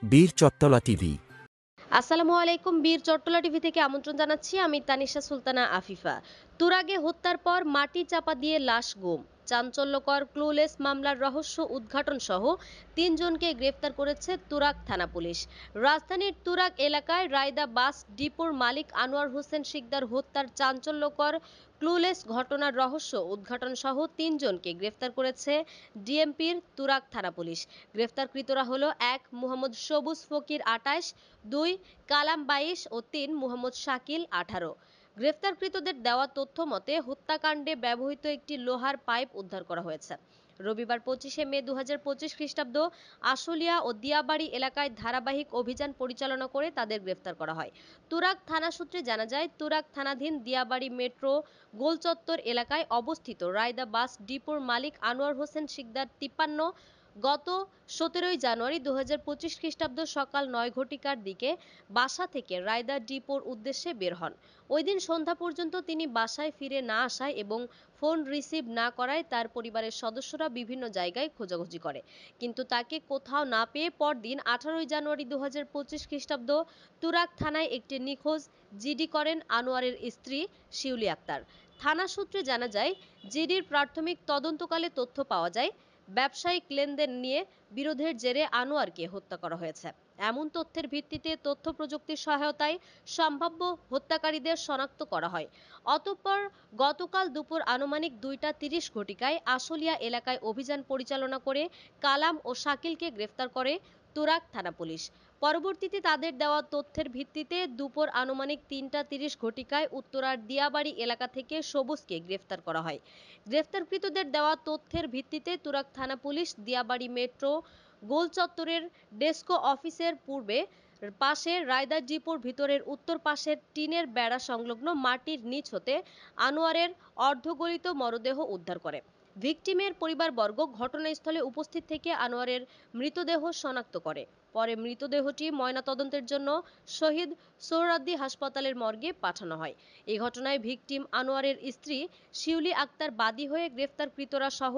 বীর চট্টলা টিভি। আসসালামু আলাইকুম। বীর চট্টলা টিভি থেকে আমন্ত্রণ জানাচ্ছি। আমি তানিশা সুলতানা আফিফা। তুরাগে হত্যার পর মাটি চাপা দিয়ে লাশ গুম, চাঞ্চল্যকর ক্লুলেস মামলার রহস্য উদ্ঘাটন সহ তিনজনকে গ্রেফতার করেছে তুরাগ থানা পুলিশ। রাজধানীর তুরাগ এলাকায় রায়দা বাস ডিপোর মালিক আনোয়ার হোসেন শিকদার হত্যার চাঞ্চল্যকর ক্লুলেস ঘটনার রহস্য উদ্ঘাটন সহ তিনজনকে গ্রেফতার করেছে ডিএমপির তুরাগ থানা পুলিশ। গ্রেফতারকৃতরা হলো ১ মোহাম্মদ সবুজ ফকির ২৮, ২ কালাম ২২ ও ৩ মোহাম্মদ শাকিল ১৮। গ্রেফতারকৃতদের দেওয়া তথ্য মতে হত্যাকাণ্ডে ব্যবহৃত একটি লোহার পাইপ উদ্ধার করা হয়েছে। রবিবার ২৫শে মে ২০২৫ খ্রিস্টাব্দ আশুলিয়া ও দিয়াবাড়ি এলাকায় ধারাবাহিক অভিযান পরিচালনা করে তাদের গ্রেফতার করা হয়। তুরাগ থানা সূত্রে জানা যায়, তুরাগ থানাধীন দিয়াবাড়ি মেট্রো গোলচত্বর এলাকায় অবস্থিত রায়দা বাস ডিপোর মালিক আনোয়ার হোসেন শিকদার ৫৩ গত ১৭ই জানুয়ারি ২০২৫ খ্রিস্টাব্দ সকাল ৯ ঘটিকার দিকে বাসা থেকে রায়দা ডিপোর উদ্দেশ্যে বের হন। ওই দিন সন্ধ্যা পর্যন্ত তিনি বাসায় ফিরে না আসায় এবং ফোন রিসিভ না করায় তার পরিবারের সদস্যরা বিভিন্ন জায়গায় খোঁজাখুঁজি করে, কিন্তু তাকে কোথাও না পেয়ে পরদিন ১৮ই জানুয়ারি ২০২৫ খ্রিস্টাব্দ তুরাগ থানায় একটি নিখোঁজ জিডি করেন আনোয়ারের স্ত্রী শিউলি আক্তার। থানা সূত্রে জানা যায়, জিডির প্রাথমিক তদন্তকালে তথ্য পাওয়া যায় ব্যবসায়িক লেনদেন নিয়ে বিরোধের জেরে আনোয়ারকে হত্যা করা হয়েছে। এমন তথ্যের ভিত্তিতে তথ্য প্রযুক্তির সহায়তায় সম্ভাব্য হত্যাকারীদের শনাক্ত করা হয়। অতঃপর গতকাল দুপুর আনুমানিক ২টা ৩০ ঘটিকায় আশুলিয়া এলাকায় অভিযান পরিচালনা করে কালাম ও শাকিলকে গ্রেফতার করে তুরাগ থানা পুলিশ। পরবর্তীতে তাদের দেওয়া তথ্যের ভিত্তিতে দুপুর আনুমানিক ৩টা ৩০ ঘটিকায় উত্তরার দিয়াবাড়ি এলাকা থেকে সবুজকে গ্রেফতার করা হয়। গ্রেফতারকৃতদের দেওয়া তথ্যের ভিত্তিতে তুরাগ থানা পুলিশ দিয়াবাড়ি মেট্রো গোল চত্বরের ডেস্কো অফিসের পূর্বে পাশে রায়দা ডিপোর ভিতরের উত্তর পাশের টিনের বেড়া সংলগ্ন মাটির নিচ হতে আনোয়ারের অর্ধগলিত মরদেহ উদ্ধার করে। ভিকটিমের পরিবারবর্গ ঘটনাস্থলে উপস্থিত থেকে আনোয়ারের মৃতদেহ শনাক্ত করে। পরে মৃতদেহটি ময়নাতদন্তের জন্য শহীদ সোহরাওয়ার্দী হাসপাতালের মর্গে পাঠানো হয়। এই ঘটনায় ভিকটিম আনোয়ারের স্ত্রী শিউলি আক্তার বাদী হয়ে গ্রেফতারকৃতরা সহ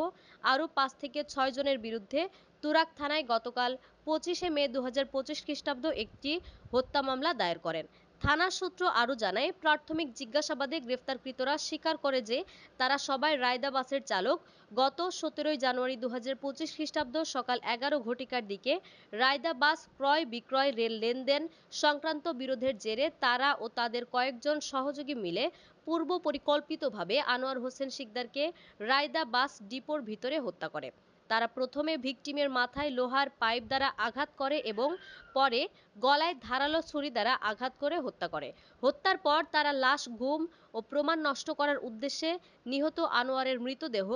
আরও ৫ থেকে ৬ জনের বিরুদ্ধে তুরাগ থানায় গতকাল ২৫শে মে ২০২৫ খ্রিস্টাব্দ একটি হত্যা মামলা দায়ের করেন। থানা সূত্র আরও জানায়, প্রাথমিক জিজ্ঞাসাবাদে গ্রেফতারকৃতরা স্বীকার করে যে তারা সবাই রায়দা বাসের চালক। গত ১৭ই জানুয়ারি ২০২৫ খ্রিস্টাব্দ সকাল ১১ ঘটিকার দিকে রায়দা বাস ক্রয় বিক্রয় রেল লেনদেন সংক্রান্ত বিরোধের জেরে তারা ও তাদের কয়েকজন সহযোগী মিলে পূর্ব পরিকল্পিতভাবে আনোয়ার হোসেন শিকদারকে রায়দা বাস ডিপোর ভিতরে হত্যা করে। তারা প্রথমে ভিকটিমের মাথায় লোহার পাইপ দ্বারা আঘাত করে এবং পরে গলায় ধারালো ছুরি দ্বারা আঘাত করে হত্যা করে। হত্যার পর তারা লাশ গুম ও প্রমাণ নষ্ট করার উদ্দেশ্যে নিহত আনোয়ারের মৃতদেহ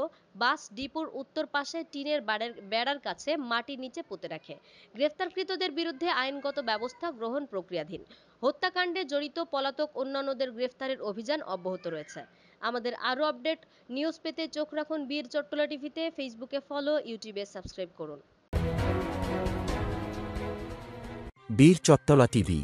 বাস ডিপোর উত্তর পাশে টিনের বেড়ার কাছে মাটির নিচে পুঁতে রাখে। গ্রেফতারকৃতদের বিরুদ্ধে আইনগত ব্যবস্থা গ্রহণ প্রক্রিয়াধীন। হত্যাকাণ্ডে জড়িত পলাতক অন্যান্যদের গ্রেফতারের অভিযান অব্যাহত রয়েছে। আমাদের আরও আপডেট নিউজ পেতে চোখ রাখুন বীর চট্টলা টিভিতে। ফেসবুকে ফলো, ইউটিউবে সাবস্ক্রাইব করুন। বীর চট্টলা টিভি।